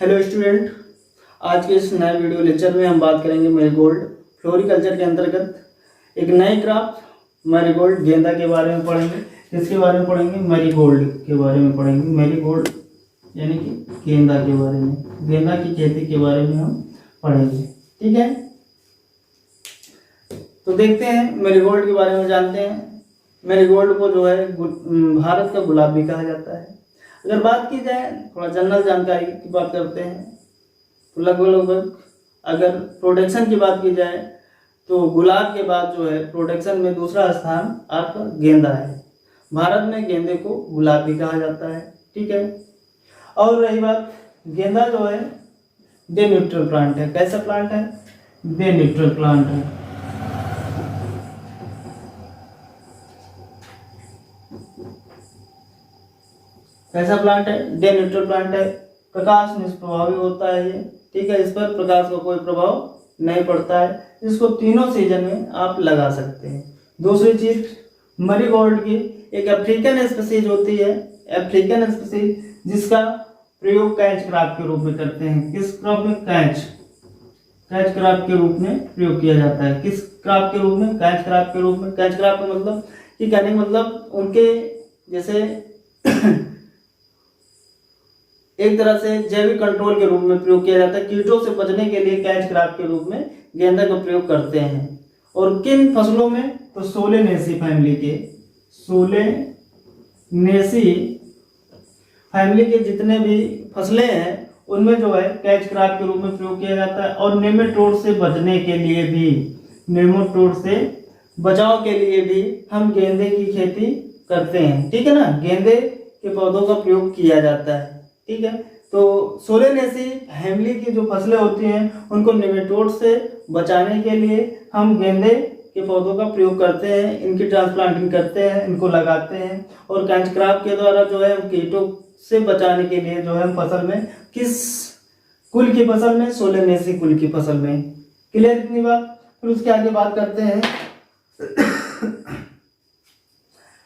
Hello student, आज के इस नए वीडियो लेक्चर में हम बात करेंगे मैरीगोल्ड फ्लोरिकल्चर के अंतर्गत एक नए क्राफ्ट मैरीगोल्ड गेंदा के बारे में पढ़ेंगे। किसके बारे में पढ़ेंगे? मैरीगोल्ड के बारे में पढ़ेंगे। मैरीगोल्ड यानी कि गेंदा के बारे में, गेंदा की खेती के बारे में हम पढ़ेंगे। ठीक है, तो देखते हैं मैरीगोल्ड के बारे में जानते हैं। मैरीगोल्ड को जो है भारत का गुलाब भी कहा जाता है। अगर बात की जाए थोड़ा जनरल जानकारी की बात करते हैं तो लगभग अगर प्रोडक्शन की बात की जाए तो गुलाब के बाद जो है प्रोडक्शन में दूसरा स्थान आपका गेंदा है। भारत में गेंदे को गुलाब भी कहा जाता है। ठीक है, और रही बात, गेंदा जो है डे न्यूट्रल प्लांट है। कैसा प्लांट है? डे न्यूट्रल प्लांट है। कैसा प्लांट है? डे न्यूट्रल प्लांट है। प्रकाश निष्प्रभावी होता है ये। ठीक है, इस पर प्रकाश का कोई प्रभाव नहीं पड़ता है। इसको तीनों सीजन में आप लगा सकते हैं। दूसरी चीज, मैरीगोल्ड की एक अफ्रीकन स्पीसीज होती है, अफ्रीकन स्पीसीज, जिसका प्रयोग कैच क्रॉप के रूप में करते हैं। किस क्रॉप में? कैच क्रॉप के रूप में प्रयोग किया जाता है। किस क्रॉप के रूप में? कैच क्रॉप के रूप में। कैच क्रॉप का मतलब कि कहने का मतलब उनके जैसे एक तरह से जैविक कंट्रोल के रूप में प्रयोग किया जाता है। कीटों से बचने के लिए कैच क्रॉप के रूप में गेंदा का प्रयोग करते हैं। और किन फसलों में? तो सोलेनेसी फैमिली के, सोलेनेसी फैमिली के जितने भी फसलें हैं उनमें जो है कैच क्रॉप के रूप में प्रयोग किया जाता है। और नेमेटोड से बचने के लिए भी, नेमेटोड से बचाव के लिए भी हम गेंदे की खेती करते हैं। ठीक है ना, गेंदे के पौधों का प्रयोग किया जाता है। ठीक है, तो सोलेनेसी फैमिली की जो फसलें होती हैं उनको नेमेटोड से बचाने के लिए हम गेंदे के पौधों का प्रयोग करते हैं। इनकी ट्रांसप्लांटिंग करते हैं, इनको लगाते हैं। और कैच क्रॉप के द्वारा जो है कीटों से बचाने के लिए जो है फसल में, किस कुल की फसल में? सोलेनेसी कुल की फसल में। क्लियर इतनी बात? फिर उसके आगे बात करते हैं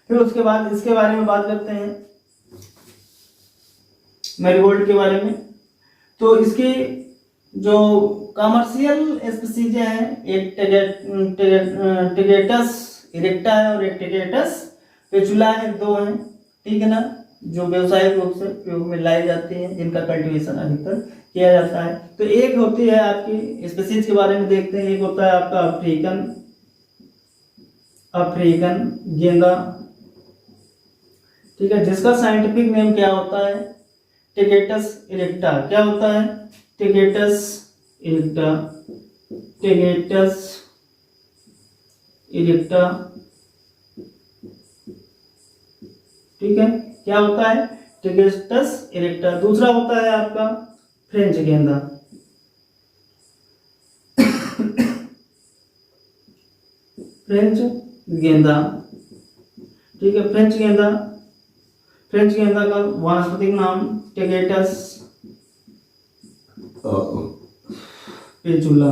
फिर उसके बाद इसके बारे में बात करते हैं मैरीगोल्ड के बारे में। तो इसकी जो कमर्शियल स्पीसीज हैं, एक टेगेटस इरेक्टा है और एक टेगेटस पेचुला है, दो हैं। ठीक है ना, जो व्यवसायिक रूप से प्रयोग में लाई जाती हैं, जिनका कल्टीवेशन अधिकतर किया जाता है। तो एक होती है आपकी स्पीसीज के बारे में देखते हैं। एक होता है आपका अफ्रीकन गेंदा। ठीक है, जिसका साइंटिफिक नेम क्या होता है? टेगेटस इरेक्टा। क्या होता है? टेगेटस इरेक्टा, टेगेटस इरेक्टा। ठीक है, क्या होता है? टेगेटस इरेक्टा। दूसरा होता है आपका फ्रेंच गेंदा। फ्रेंच गेंदा। ठीक है, फ्रेंच गेंदा, फ्रेंच गेंदा का वानस्पतिक नाम टेगेटस पेचुला।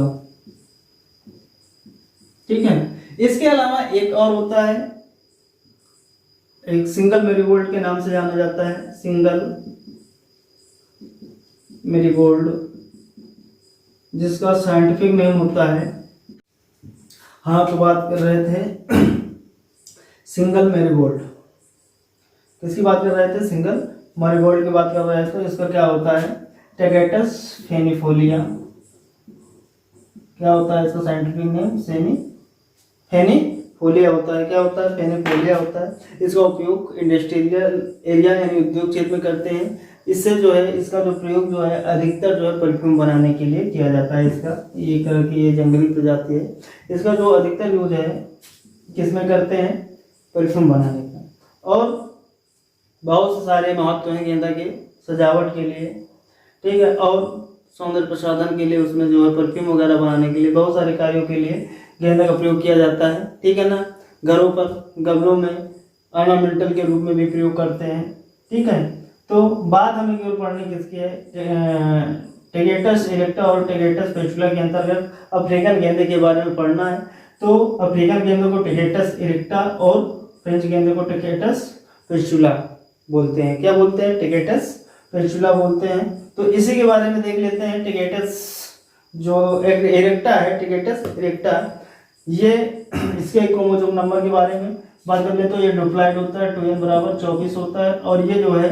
ठीक है, इसके अलावा एक और होता है, एक सिंगल मैरीगोल्ड के नाम से जाना जाता है। सिंगल मैरीगोल्ड, जिसका साइंटिफिक नेम होता है, हाँ तो बात कर रहे थे सिंगल मैरीगोल्ड। किसकी बात कर रहे थे? सिंगल मैरीगोल्ड की बात कर रहे हैं। तो इसका क्या होता है? टेगेटस फेनिफोलिया। क्या होता है इसका साइंटिफिक नेम? फेनिफोलिया होता है। क्या होता है? फेनिफोलिया होता है। इसका उपयोग इंडस्ट्रियल एरिया यानी उद्योग क्षेत्र में करते हैं। इससे जो है इसका जो प्रयोग जो है अधिकतर जो है परफ्यूम बनाने के लिए किया जाता है। इसका ये तरह की ये जंगली प्रजाति है, इसका जो अधिकतर यूज है किसमें करते हैं? परफ्यूम बनाने का। और बहुत सारे महत्व हैं गेंदा के सजावट के लिए। ठीक है, और सौंदर्य प्रसाधन के लिए, उसमें जो है परफ्यूम वगैरह बनाने के लिए, बहुत सारे कार्यों के लिए गेंदा का प्रयोग किया जाता है। ठीक है ना, घरों पर गमलों में ऑर्नामेंटल के रूप में भी प्रयोग करते हैं। ठीक है, तो बात हमें केवल पढ़ने किसकी है? टेगेटस इरेक्टा और टेगेटस पेचुला के अंतर्गत अफ्रीकन गेंदे के बारे में पढ़ना है। तो अफ्रीकन गेंदे को टेगेटस इरेक्टा और फ्रेंच गेंदे को टेगेटस पेचुला बोलते हैं। क्या बोलते हैं? टेगेटस पेचुला बोलते हैं। तो इसी के बारे में देख लेते हैं। टिकेटस जो इरेक्टा है, टिकेटस इरेक्टा, ये इसके क्रोमोसोम नंबर के बारे में बात कर ले तो ये डिप्लॉइड होता है, 2n बराबर 24 होता है, और ये जो है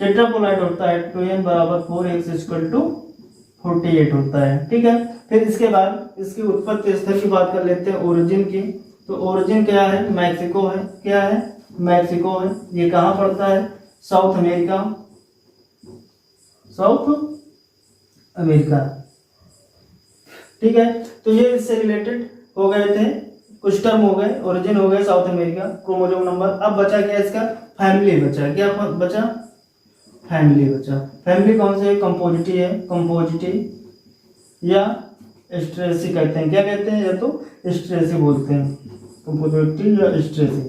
टेट्रापोलाइड होता है, 2n बराबर 4x इक्वल टू 48 होता है। ठीक है, फिर इसके बाद इसकी उत्पत्ति स्थल की बात कर लेते हैं, ओरिजिन की। तो ओरिजिन क्या है? मैक्सिको है। क्या है? मैक्सिको है। ये कहाँ पड़ता है? South America, south America. ठीक है, तो ये इससे रिलेटेड हो गए थे, कुछ टर्म हो गए, ओरिजिन हो गए, साउथ अमेरिका, क्रोमोसोम नंबर। अब बचा क्या इसका? फैमिली बचा। क्या बचा? फैमिली बचा। फैमिली कौन से? कंपोजिटी है, कंपोजिटी या स्ट्रेसी कहते हैं। क्या कहते हैं? या तो स्ट्रेसी बोलते हैं, कंपोजिटी या स्ट्रेसी।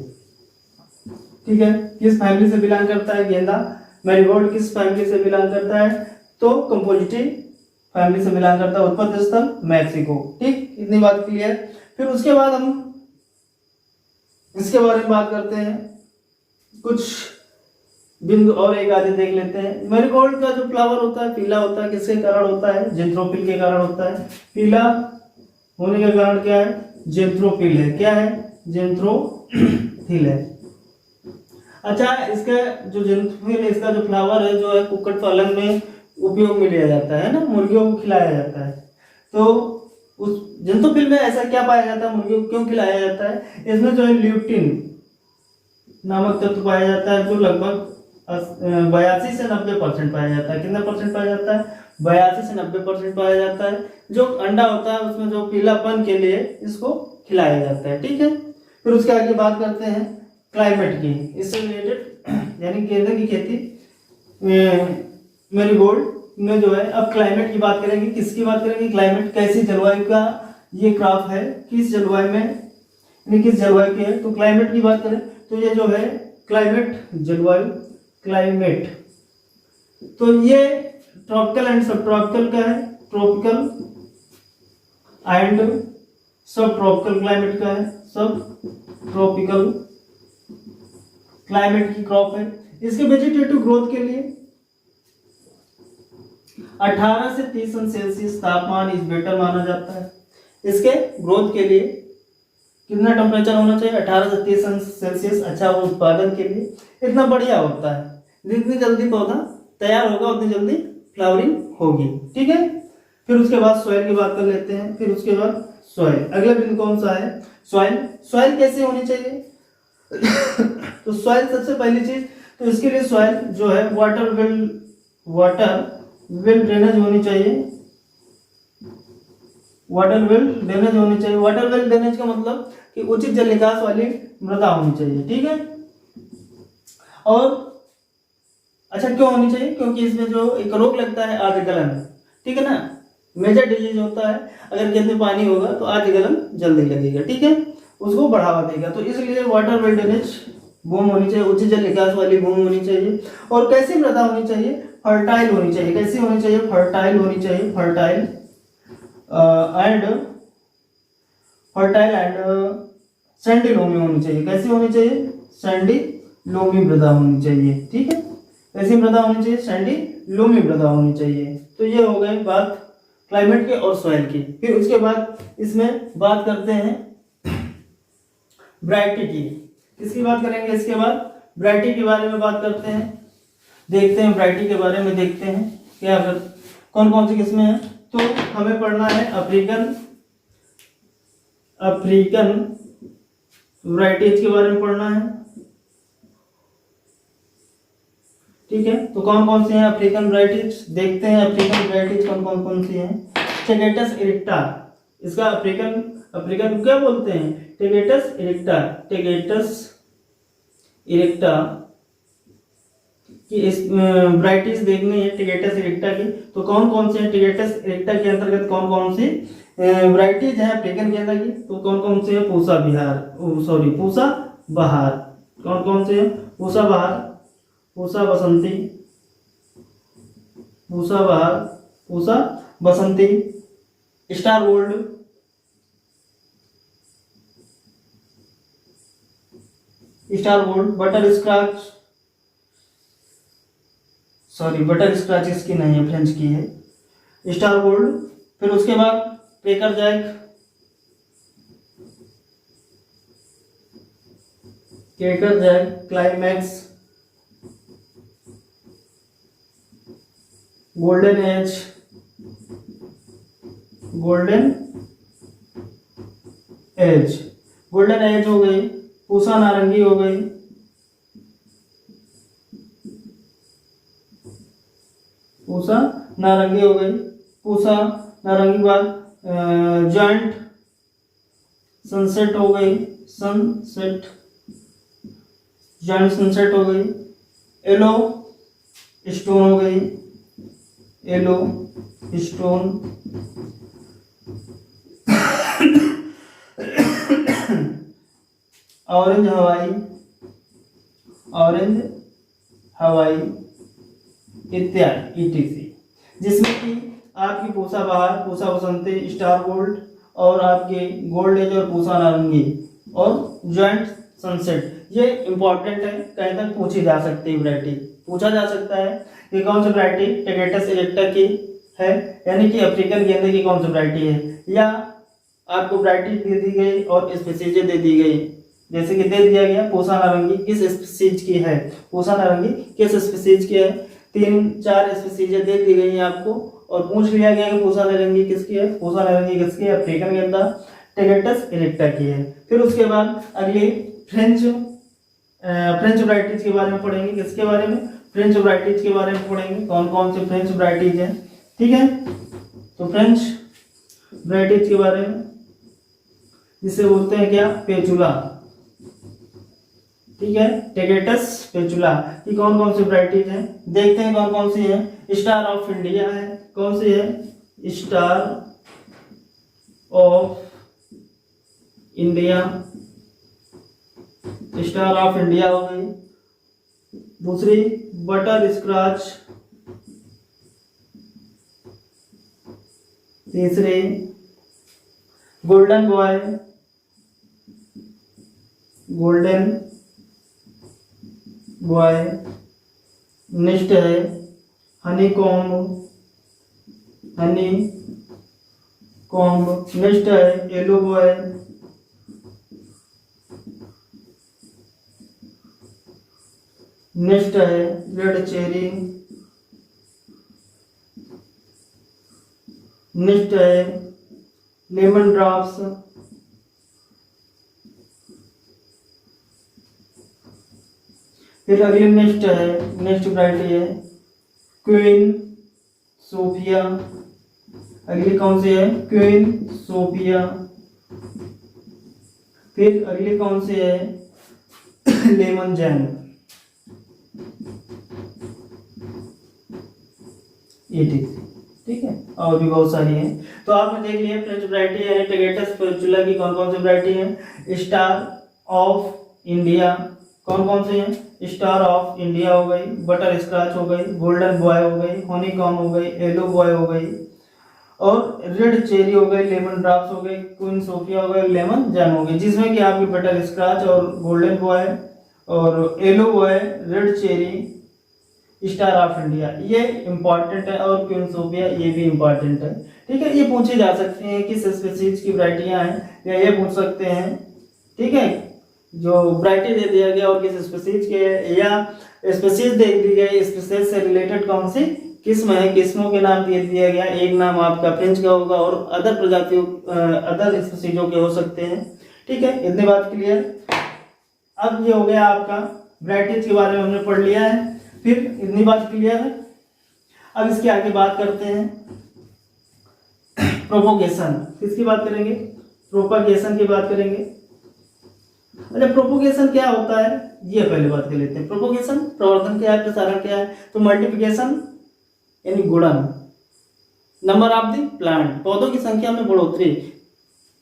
ठीक है, किस फैमिली से बिलोंग करता है गेंदा? मैरीगोल्ड किस फैमिली से बिलोंग करता है? तो कंपोजिटी फैमिली से बिलोंग करता है। उत्पत्ति स्थल मैक्सिको। ठीक, इतनी बात क्लियर। फिर उसके बाद हम इसके बारे में बात करते हैं, कुछ बिंदु और एक आधे देख लेते हैं। मैरीगोल्ड का जो फ्लावर होता है पीला होता है, किसके कारण होता है? जेंथ्रोपिल के कारण होता है। पीला होने का कारण क्या है? जेंथ्रोपिल है। क्या है? जेंथ्रोपिल है। अच्छा, इसका जो जेंथ्रोपिल, इसका जो फ्लावर है जो है कुक्कुट पालन में उपयोग में लिया जाता है ना, मुर्गियों को खिलाया जाता है। तो उस जेंथ्रोपिल में ऐसा क्या पाया जाता है, मुर्गियों को क्यों खिलाया जाता है? इसमें जो है ल्यूटिन नामक तत्व पाया जाता है, जो लगभग 82 से 90% पाया जाता है। कितना परसेंट पाया जाता है? 82 से 90% पाया जाता है। जो अंडा होता है उसमें जो पीलापन के लिए इसको खिलाया जाता है। ठीक है, फिर उसके आगे बात करते हैं क्लाइमेट की, इससे रिलेटेड, यानी गेंदे की खेती मैरीगोल्ड में जो है। अब क्लाइमेट की बात करेंगे, किसकी बात करेंगे? क्लाइमेट, कैसी जलवायु का ये क्रॉप है, किस जलवायु में, यानी किस जलवायु की है। तो क्लाइमेट की बात करें तो ये जो है क्लाइमेट, जलवायु, क्लाइमेट, तो ये ट्रॉपिकल एंड सब ट्रॉपिकल का है, ट्रॉपिकल एंड सब ट्रॉपिकल क्लाइमेट का है, सब ट्रॉपिकल क्लाइमेट की क्रॉप है। इसके वेजिटेटिव ग्रोथ के लिए 18 से 30 अंश सेल्सियस तापमान इज बेटर माना जाता है। इसके ग्रोथ के लिए कितना टेम्परेचर होना चाहिए? 18 से 30 अंश सेल्सियस। अच्छा, वो उत्पादन के लिए इतना बढ़िया होता है। जितनी जल्दी पौधा तैयार होगा उतनी जल्दी फ्लावरिंग होगी। ठीक है, फिर उसके बाद सॉइल की बात कर लेते हैं। फिर उसके बाद सॉइल, अगला बिंदु कौन सा है? सॉइल। सॉइल कैसे होनी चाहिए? तो सॉइल सबसे पहली चीज, तो इसके लिए सॉइल जो है वाटर वेल ड्रेनेज होनी चाहिए। वाटर वेल ड्रेनेज होनी चाहिए। वाटर वेल ड्रेनेज का मतलब कि उचित जल निकास वाली मृदा होनी चाहिए। ठीक है, और अच्छा क्यों होनी चाहिए? क्योंकि इसमें जो एक रोग लगता है आर्द्र गलन, ठीक है ना, मेजर डिजीज होता है। अगर खेत में पानी होगा तो आर्द्र गलन जल्दी लगेगा। ठीक है, उसको बढ़ावा देगा। तो इसलिए वाटर वेल ड्रेनेज भूमि होनी चाहिए, उचित जल निकास वाली भूमि होनी चाहिए। और कैसी मृदा होनी चाहिए? फर्टाइल होनी चाहिए। कैसी होनी चाहिए? फर्टाइल होनी चाहिए। फर्टाइल एंड सैंडी लोमी होनी चाहिए। कैसी होनी चाहिए? सैंडी लोमी मृदा होनी चाहिए। ठीक है, कैसी मृदा होनी चाहिए? सैंडी लोमी मृदा होनी चाहिए। तो ये हो गई बात क्लाइमेट के और सॉइल की। फिर उसके बाद इसमें बात करते हैं वैरायटी की। किसकी बात करेंगे? इसके बाद वैरायटी के बारे में बात करते हैं, देखते हैं वैरायटी के बारे में, देखते हैं क्या कौन कौन सी किस्में हैं। तो हमें पढ़ना है अफ्रीकन वैरायटीज के बारे में पढ़ना है। ठीक है, तो कौन कौन सी हैं अफ्रीकन वैरायटीज? देखते हैं अफ्रीकन वैरायटीज कौन सी हैं। टेगेटस इरिक्टा, इसका अफ्रीकन क्या बोलते हैं? टेगेटस इरिक्टा। टेगेटस इरिक्टा की इस वैरायटीज देखनी है टेगेटस इरिक्टा की। तो कौन कौन से हैं टेगेटस इरिक्टा के अंतर्गत? कौन कौन सी वैरायटीज हैं अफ्रीकन गेंदा की? तो कौन कौन से हैं? पूसा बहार। कौन कौन से हैं? Pusa Bahar, Pusa Basanti, Pusa Bahar, Pusa Basanti, star gold, butterscotch, sorry butterscotch इसकी नहीं है, फ्रेंच की है, स्टार गोल्ड। फिर उसके बाद cracker jack, cracker jack, climax, golden age, golden age, golden age हो गई, पूसा नारंगी हो गई, पूसा नारंगी हो गई, पूसा नारंगी के बाद जॉइंट सनसेट हो गई, सनसेट, जॉइंट सनसेट हो गई, येलो स्टोन हो गई, येलो स्टोन, ऑरेंज हवाई, ऑरेंज हवाई इत्यादि ETC, जिसमें कि आपकी पूसा बहार, पूसा बसंती, स्टार गोल्ड और आपके गोल्ड एज और पूसा नारंगी और जॉइंट सनसेट, ये इंपॉर्टेंट है, कहीं तक पूछी जा सकती है वैरायटी, पूछा जा सकता है कि कौन सी वैरायटी टेगेटस इरेक्टा की है, यानी कि अफ्रीकन गेंदे की कौन सी वैरायटी है, या आपको वैरायटी दे दी गई और स्पीसीज दे दी गई, जैसे कि दे दिया गया पूसा नारंगी किस स्पीसीज की है, पूसा नारंगी किस स्पीसीज की है, 3-4 स्पीसीज दे दी गई है आपको, और पूछ लिया गया कि पूसा नारंगी किसकी है, पूसा नारंगी किसकी है, अफ्रीकन गेंदा टेगेटस इरेक्टा की है। फिर उसके बाद अगली फ्रेंच वैरायटीज के बारे में पढ़ेंगे, किसके बारे में, फ्रेंच वैरायटीज के बारे में पढ़ेंगे, कौन कौन से फ्रेंच वैरायटीज हैं, ठीक है। तो फ्रेंच वैरायटीज के बारे में, जिसे बोलते हैं क्या, पेचुला, ठीक है, टेगेटस पेचुला की कौन कौन सी वैरायटीज हैं, देखते हैं कौन कौन सी है। स्टार ऑफ इंडिया है, कौन सी है, star of India, star of India हो गई, दूसरी बटर स्क्रॉच, तीसरी golden boy, golden boy, next है honeycomb, honeycomb, next है येलो बॉय, नेक्स्ट है रेड चेरी, नेक्स्ट है लेमन ड्रॉप्स, फिर अगली नेक्स्ट वैरायटी है क्वीन सोफिया, अगली कौन सी है, क्वीन सोफिया, फिर अगली कौन सी है, लेमन जैम, ठीक है, और भी बहुत सारी हैं। तो आपने देख लिया फ्रेंच वैरायटी है टेगेटस पेचुला की कौन कौन सी वैरायटी है। स्टार ऑफ इंडिया कौन कौन सी है, स्टार ऑफ इंडिया हो गई, बटर स्क्रॉच हो गई, गोल्डन बॉय हो गई, हनी कॉम हो गई, येलो बॉय हो गई, और रेड चेरी हो गई, लेमन ड्रॉप्स हो गई, क्वीन सोफिया हो गई, लेमन जैम हो गई, जिसमें कि आपकी बटर स्क्रॉच और गोल्डन बॉय और yellow boy, red cherry, star of India ये इंपॉर्टेंट है, और क्वीन सोफिया ये भी इंपॉर्टेंट है, ठीक है। ये पूछे जा सकते हैं किस स्पीसीज की वैरायटियां हैं, या ये पूछ सकते हैं, ठीक है, जो वैरायटी दे दिया गया और किस स्पीसीज के, या स्पीसीज दे दी गई, स्पीसीज से रिलेटेड कौन सी किस्म है, किस्मों के नाम दे दिया गया, एक नाम आपका फ्रेंच का होगा और अदर प्रजातियों अदर स्पीसीजों के हो सकते हैं, ठीक है। इतनी बात क्लियर। अब ये हो गया आपका वैरायटीज के बारे में हमने पढ़ लिया है, फिर इतनी बात क्लियर है। अब इसके आगे बात करते हैं प्रोपोगेशन, किसकी बात करेंगे, प्रोपागेशन की बात करेंगे। अच्छा, प्रोपोगेशन क्या होता है ये पहले बात कर लेते हैं। प्रोपोगेशन प्रवर्धन क्या है, प्रसारण क्या है, तो मल्टीप्लिकेशन यानी गुणन, नंबर ऑफ द प्लांट पौधों की संख्या में बढ़ोतरी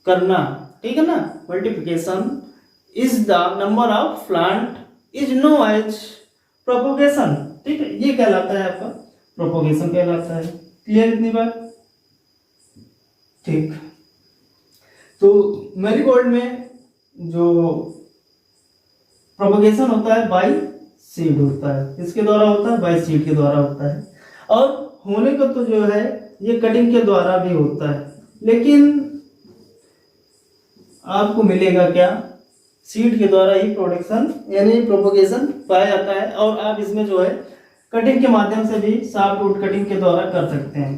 करना, ठीक है ना। Multiplication is the number of plant is known as propagation, ठीक है, ये कहलाता है आपका प्रोपोगेशन कहलाता है। क्लियर इतनी बात, ठीक। तो मैरीगोल्ड में जो प्रोपोगेशन होता है बाय सीड होता है। इसके द्वारा होता है, बाय सीड के द्वारा होता है। और होने को तो जो है ये कटिंग के द्वारा भी होता है, लेकिन आपको मिलेगा क्या, सीड के द्वारा ही प्रोडक्शन यानी प्रोपोगेशन पाया जाता है। और आप इसमें जो है कटिंग के माध्यम से भी सॉफ्ट वुड कटिंग के द्वारा कर सकते हैं,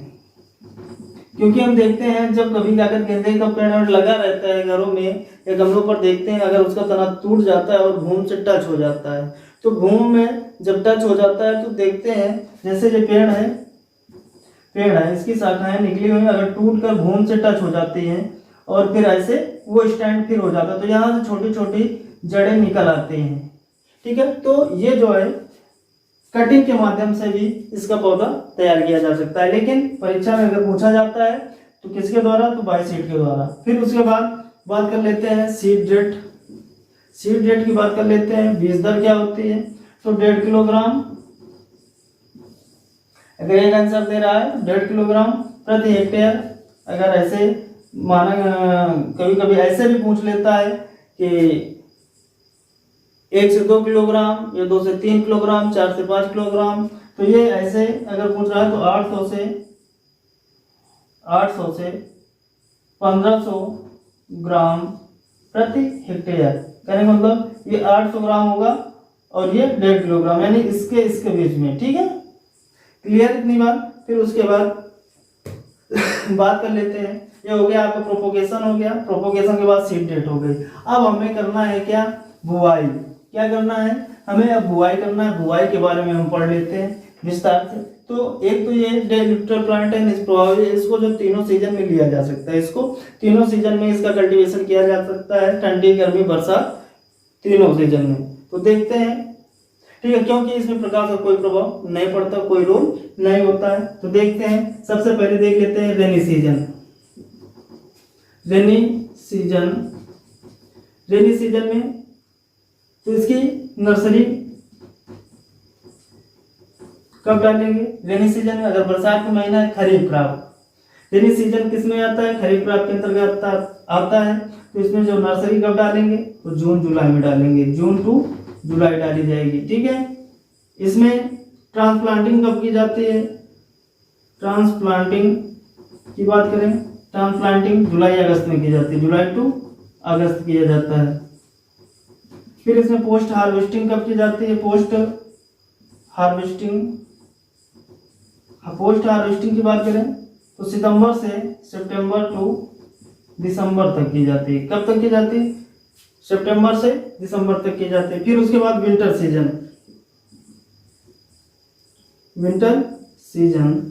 क्योंकि हम देखते हैं जब कभी लागत गेंदे का पेड़ लगा रहता है घरों में या गमलों पर, देखते हैं अगर उसका तना टूट जाता है और भूमि से टच हो जाता है, तो भूमि में जब टच हो जाता है तो देखते हैं जैसे ये पेड़ है इसकी शाखाएं निकली हुई अगर टूट कर भूमि से टच हो जाती हैं और फिर ऐसे वो स्टैंड फिर हो जाता है, तो यहाँ से छोटी छोटी जड़ें निकल आती हैं। ठीक है, तो ये जो है कटिंग के माध्यम से भी इसका पौधा तैयार किया जा सकता है, लेकिन परीक्षा में अगर पूछा जाता है तो किसके द्वारा, तो बाय सीड के द्वारा। फिर उसके बाद बात कर लेते हैं सीड रेट। सीड रेट की बात कर लेते हैं, बीज दर क्या होती है, तो 1.5 किलोग्राम, अगर एक आंसर दे रहा है 1.5 किलोग्राम प्रति हेक्टेयर। अगर ऐसे माना कभी कभी ऐसे भी पूछ लेता है कि 1 से 2 किलोग्राम या 2 से 3 किलोग्राम, 4 से 5 किलोग्राम, तो ये ऐसे अगर पूछ रहा है तो 800 से 1500 ग्राम प्रति हेक्टेयर, कहने का मतलब ये 800 ग्राम होगा और ये 1.5 किलोग्राम, यानी इसके बीच में। ठीक है, क्लियर इतनी बात। फिर उसके बाद बात कर लेते हैं, ये हो गया आपका प्रोपोगेशन हो गया, प्रोपोगेशन के बाद सीड रेट हो गई। अब हमें करना है क्या, बुआई। क्या करना है हमें, अब बुआई करना है। बुआई के बारे में हम पढ़ लेते हैं विस्तार से। तो एक तो ये डेलिप्टर प्लांट है, इसको जो तीनों सीजन में लिया जा सकता है, इसको तीनों सीजन में इसका कल्टीवेशन किया जा सकता है, ठंडी गर्मी बरसात तीनों सीजन में। तो देखते हैं, ठीक है, क्योंकि इसमें प्रकाश का कोई प्रभाव नहीं पड़ता, कोई रोल नहीं होता है। तो देखते हैं, सबसे पहले देख लेते हैं रेनी सीजन। रेनी सीजन में तो इसकी नर्सरी कब डालेंगे, रेनी सीजन में। अगर बरसात का महीना है, खरीफ क्रॉप। रेनी सीजन किस में आता है, खरीफ क्रॉप के अंतर्गत आता है। तो इसमें जो नर्सरी कब डालेंगे, तो जून जुलाई में डालेंगे, जून टू जुलाई डाली जाएगी। ठीक है, इसमें ट्रांसप्लांटिंग कब की जाती है, ट्रांसप्लांटिंग की बात करें, ट्रांसप्लांटिंग जुलाई अगस्त में की जाती है, जुलाई टू अगस्त किया जाता है। फिर इसमें पोस्ट हार्वेस्टिंग कब की जाती है, पोस्ट हार्वेस्टिंग की बात करें तो सितंबर से सितंबर टू दिसंबर तक की जाती है। कब तक की जाती है, सितंबर से दिसंबर तक की जाती है। फिर उसके बाद विंटर सीजन,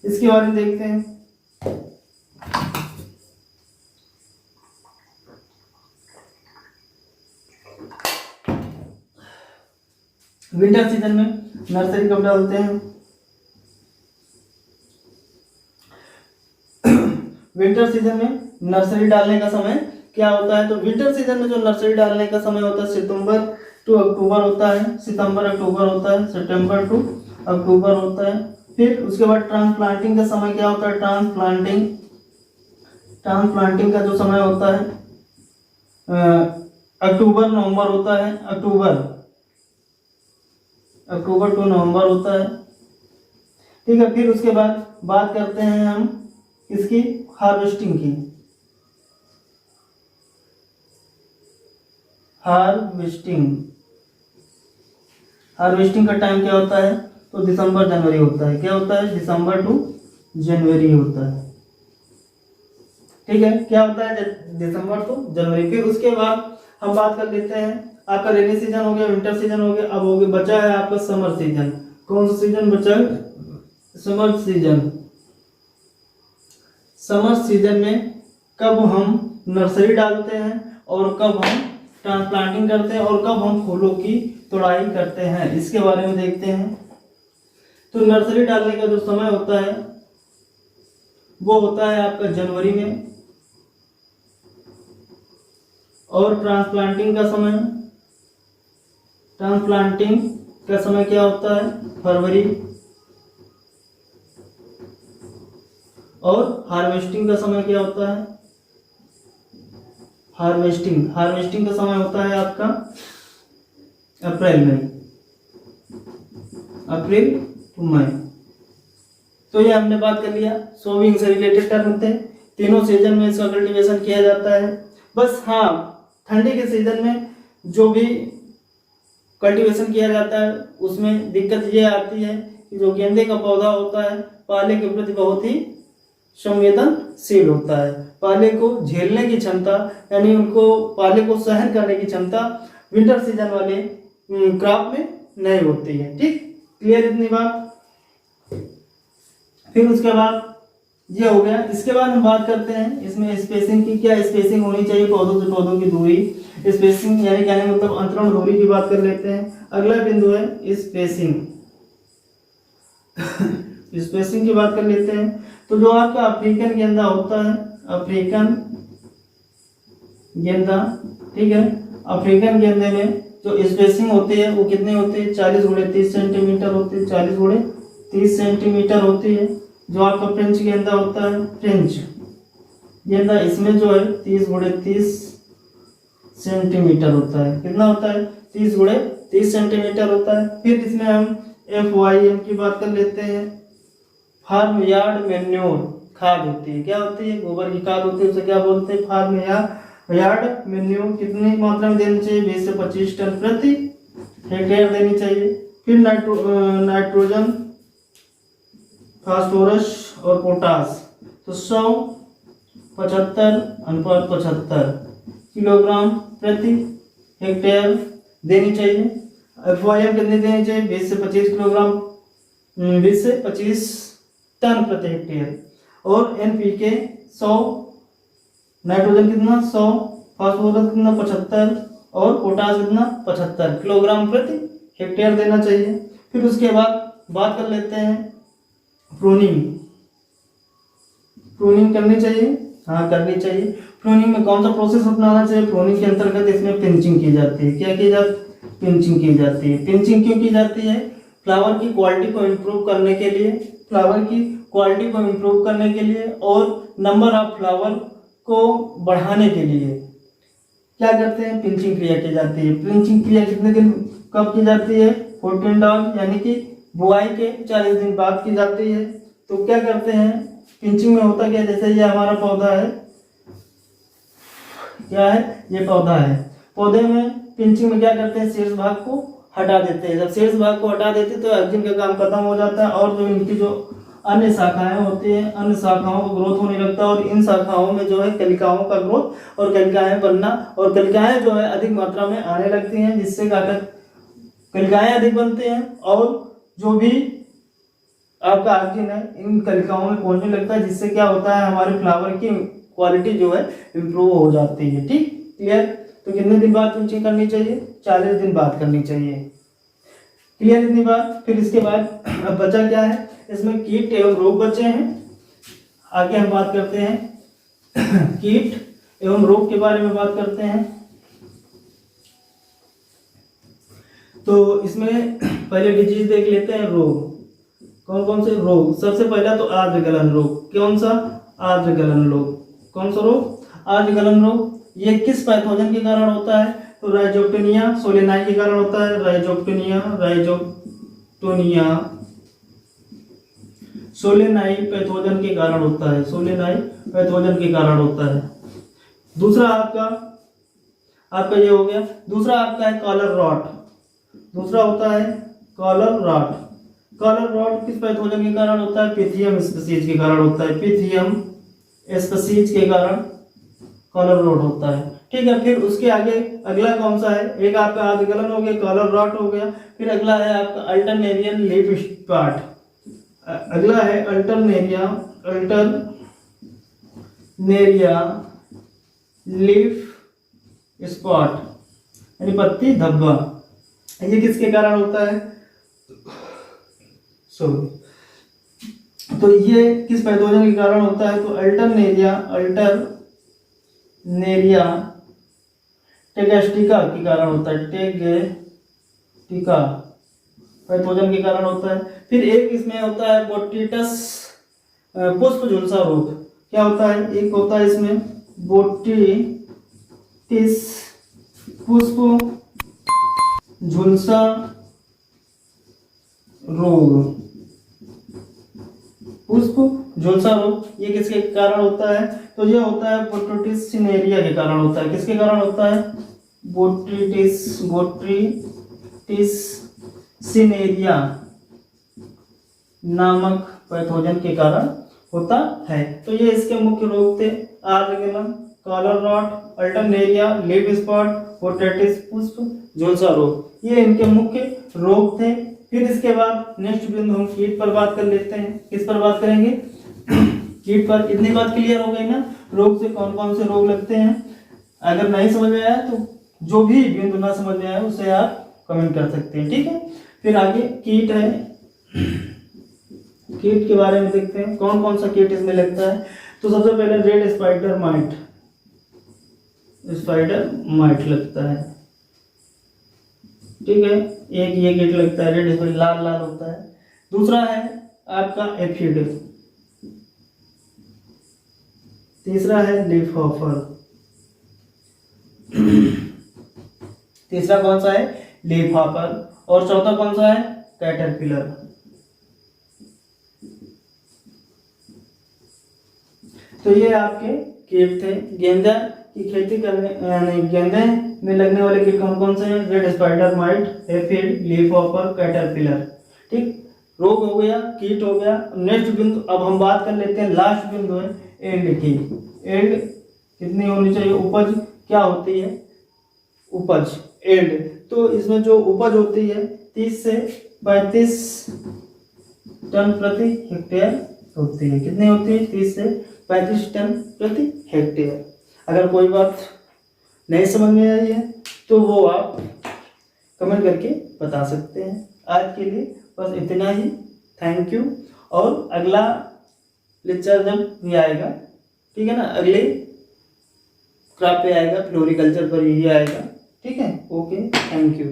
इसके बारे में देखते हैं। विंटर सीजन में नर्सरी कब डालते हैं, विंटर सीजन में नर्सरी डालने का समय क्या होता है, तो विंटर सीजन में जो नर्सरी डालने का समय होता है सितंबर टू अक्टूबर होता है, सितंबर अक्टूबर होता है, सितंबर टू अक्टूबर होता है। फिर उसके बाद ट्रांसप्लांटिंग का समय क्या होता है, ट्रांसप्लांटिंग का जो समय होता है अक्टूबर नवंबर होता है, अक्टूबर टू नवंबर होता है। ठीक है, फिर उसके बाद बात करते हैं हम इसकी हार्वेस्टिंग की। हार्वेस्टिंग का टाइम क्या होता है, तो दिसंबर जनवरी होता है। क्या होता है, दिसंबर टू जनवरी होता है। ठीक है, क्या होता है, दिसंबर टू जनवरी। फिर उसके बाद हम बात कर लेते हैं, आपका रेनी सीजन हो गया, विंटर सीजन हो गया, अब हो गया बचा है आपका समर सीजन। कौन सा सीजन बचा है, समर सीजन में कब हम नर्सरी डालते हैं और कब हम ट्रांसप्लांटिंग करते हैं और कब हम फूलों की तोड़ाई करते हैं, इसके बारे में देखते हैं। तो नर्सरी डालने का जो समय होता है वो होता है आपका जनवरी में, और ट्रांसप्लांटिंग का समय क्या होता है, फरवरी, और हार्वेस्टिंग का समय क्या होता है, हार्वेस्टिंग का समय होता है आपका अप्रैल मई, अप्रैल टू मई। तो ये हमने बात कर लिया, सोविंग से रिलेटेड टर्म होते हैं। तीनों सीजन में इसका कल्टीवेशन किया जाता है। बस हाँ, ठंडी के सीजन में जो भी कल्टीवेशन किया जाता है उसमें दिक्कत ये आती है कि जो गेंदे का पौधा होता है पाले के प्रति बहुत ही संवेदनशील होता है। पाले को झेलने की क्षमता, यानी उनको पाले को सहन करने की क्षमता विंटर सीजन वाले क्रॉप में नहीं होती है। ठीक, क्लियर इतनी बात। फिर उसके बाद ये हो गया। इसके बाद हम बात करते हैं इसमें स्पेसिंग की, क्या स्पेसिंग होनी चाहिए पौधों से पौधों की दूरी, स्पेसिंग यानी कहने मतलब अंतरण दूरी की बात कर लेते हैं। अगला बिंदु है स्पेसिंग। स्पेसिंग की बात कर लेते हैं। तो जो आपका अफ्रीकन गेंदा होता है, अफ्रीकन गेंदा, ठीक है, अफ्रीकन गेंदे में जो स्पेसिंग होती है वो कितनी होती है, 40 गुणे 30 सेंटीमीटर होती है, 40 गुणे 30 सेंटीमीटर होती है। जो आपका फ्रेंच गेंदा होता है, फ्रेंच गेंदा, इसमें जो है 30 गुणे 30 सेंटीमीटर होता है। कितना होता है, 30 गुणे 30 सेंटीमीटर होता है। फिर इसमें हम FYM की बात कर लेते हैं। फार्म यार्ड मैन्योर खाद होती है, क्या होती है, गोबर की खाद होती है, उसे क्या बोलते हैं, फार्म यार्ड मैन्योर। कितनी मात्रा में देनी चाहिए, 20 से 25 टन प्रति हेक्टेयर देनी चाहिए। फिर नाइट्रोजन, फास्फोरस और पोटास, तो 100-75 किलोग्राम प्रति हेक्टेयर देनी चाहिए। FYM कितनी देनी चाहिए, 20 से 25 किलोग्राम, 20 से 25 टन प्रति हेक्टेयर। और NPK 100, नाइट्रोजन कितना 100, फास्फोरस कितना 75 और पोटास कितना 75 किलोग्राम प्रति हेक्टेयर देना चाहिए। फिर उसके बाद बात कर लेते हैं प्रूनिंग। प्रूनिंग करनी चाहिए, हाँ करनी चाहिए। प्रूनिंग में कौन सा प्रोसेस अपनाना चाहिए, प्रूनिंग के अंतर्गत इसमें पिंचिंग की जाती है। क्या की जाती है, पिंचिंग की जाती है। पिंचिंग क्यों की जाती है, फ्लावर की क्वालिटी को इम्प्रूव करने के लिए, फ्लावर की क्वालिटी को इम्प्रूव करने के लिए और नंबर ऑफ फ्लावर को बढ़ाने के लिए क्या करते हैं, पिंचिंग क्रिया की जाती है। पिंचिंग क्रिया कितने दिन कब की जाती है, 14 डॉग यानी कि बुआई के 40 दिन बाद की जाती है। तो क्या करते हैं पिंचिंग में, होता क्या, जैसे ये हमारा पौधा है, क्या है, ये पौधा है, पौधे में पिंचिंग में क्या करते हैं, शीर्ष भाग को हटा देते हैं। जब शीर्ष भाग को हटा देते हैं तो एक्जिन का काम खत्म हो जाता है और जो इनकी जो अन्य शाखाएं होती हैं, अन्य शाखाओं का ग्रोथ होने लगता है और इन शाखाओं में जो है कलिकाओं का ग्रोथ और कलिकाएं बनना, और कलिकाएं जो है अधिक मात्रा में आने लगती हैं, जिससे कलिकाएं अधिक बनते हैं और जो भी आपका एक्जिन है इन कलिकाओं में पहुंचने लगता है, जिससे क्या होता है, हमारे फ्लावर की क्वालिटी जो है इम्प्रूव हो जाती है। ठीक, क्लियर। तो कितने दिन बाद पिंचिंग करनी चाहिए, 40 दिन बाद करनी चाहिए। क्लियर इतनी बात। फिर इसके बाद अब बचा क्या है, इसमें कीट एवं रोग बचे हैं। आगे हम बात करते हैं कीट एवं रोग के बारे में बात करते हैं। तो इसमें पहले डिजीज देख लेते हैं, रोग। कौन कौन से रोग, सबसे पहला तो आर्द्र गलन रोग। कौन सा, आर्द्र गलन रोग। कौन सा रोग, आर्द्र गलन रोग। ये किस पैथोजन के कारण होता है, तो राइजोक्टोनिया सोलेनाई के कारण होता है। राइजोक्टोनिया सोलेनाई पैथोजन के कारण होता है, सोलेनाई पैथोजन के कारण होता है। दूसरा आपका ये हो गया। दूसरा आपका है कॉलर रॉट। दूसरा होता है कॉलर रॉट। कॉलर रॉट किस पैथोजन के कारण होता है, पिथियम स्पीसीज के कारण होता है। पिथियम स्पीसीज के कारण कॉलर रॉट होता है। ठीक है। फिर उसके आगे अगला कौन सा है, एक आपका आर्द्र गलन हो गया, कॉलर रॉट हो गया। फिर अगला है आपका अल्टरनेरियन लीफ स्पॉट। अगला है अल्टरनेरिया लीफ स्पॉट यानी पत्ती धब्बा। ये किसके कारण होता है, तो ये किस पैथोजन के कारण होता है, तो अल्टरनेरिया टेगेस्टिका के कारण होता है। टेगेस्टिका पैथोजन के कारण होता है। फिर एक इसमें होता है बोटिटस पुष्प झुलसा रोग। क्या होता है, एक होता है इसमें बोटिटिस पुष्प झुलसा रोग, पुष्प झुलसा रोग, ये किसके कारण होता है? तो ये होता है बोट्रिटिस सिनेरिया के कारण होता है। किसके कारण होता है? बोट्रिटिस सिनेरिया नामक पैथोजन के कारण होता है। तो ये इसके मुख्य रोग थे: आर्गेलम, collar rot, Alternaria, leaf spot, Botrytis पुष्प झुलसा रोग, ये इनके मुख्य रोग थे। फिर इसके बाद नेक्स्ट बिंदु हम कीट पर बात कर लेते हैं। किस पर बात करेंगे? कीट पर। इतनी बात क्लियर हो गई ना, रोग से कौन कौन से रोग लगते हैं। अगर नहीं समझ में आया तो जो भी बिंदु ना समझ में आया उसे आप कमेंट कर सकते हैं, ठीक है। फिर आगे कीट है, कीट के बारे में देखते हैं कौन कौन सा कीट इसमें लगता है। तो सबसे पहले red spider mite, spider mite लगता है, ठीक है। एक ये कीट लगता है रेड स्पाइडर, लाल लाल होता है। दूसरा है आपका एफिड, तीसरा है लीफ हॉपर, तीसरा कौन सा है? Leaf hopper. और चौथा कौन सा है? कैटरपिलर। तो ये आपके कीट थे। गेंदा की खेती करने यानी गेंदे में लगने वाले कीट कौन कौन से हैं? Red spider mite, aphid, leaf hopper, caterpillar, ठीक। रोग हो गया, कीट हो गया। नेक्स्ट बिंदु अब हम बात कर लेते हैं, लास्ट बिंदु है एंड की। एंड कितनी होनी चाहिए? उपज क्या होती है? उपज एंड। तो इसमें जो उपज होती है 30 से 35 टन प्रति हेक्टेयर होती है। कितनी होती है? 30 से 35 टन प्रति हेक्टेयर। अगर कोई बात नहीं समझ में आई है तो वो आप कमेंट करके बता सकते हैं। आज के लिए बस इतना ही। Thank you. और अगला लेक्चर जब भी आएगा, ठीक है ना, अगले क्रॉप पे आएगा, फ्लोरिकल्चर पर यही आएगा, ठीक है। Okay, thank you.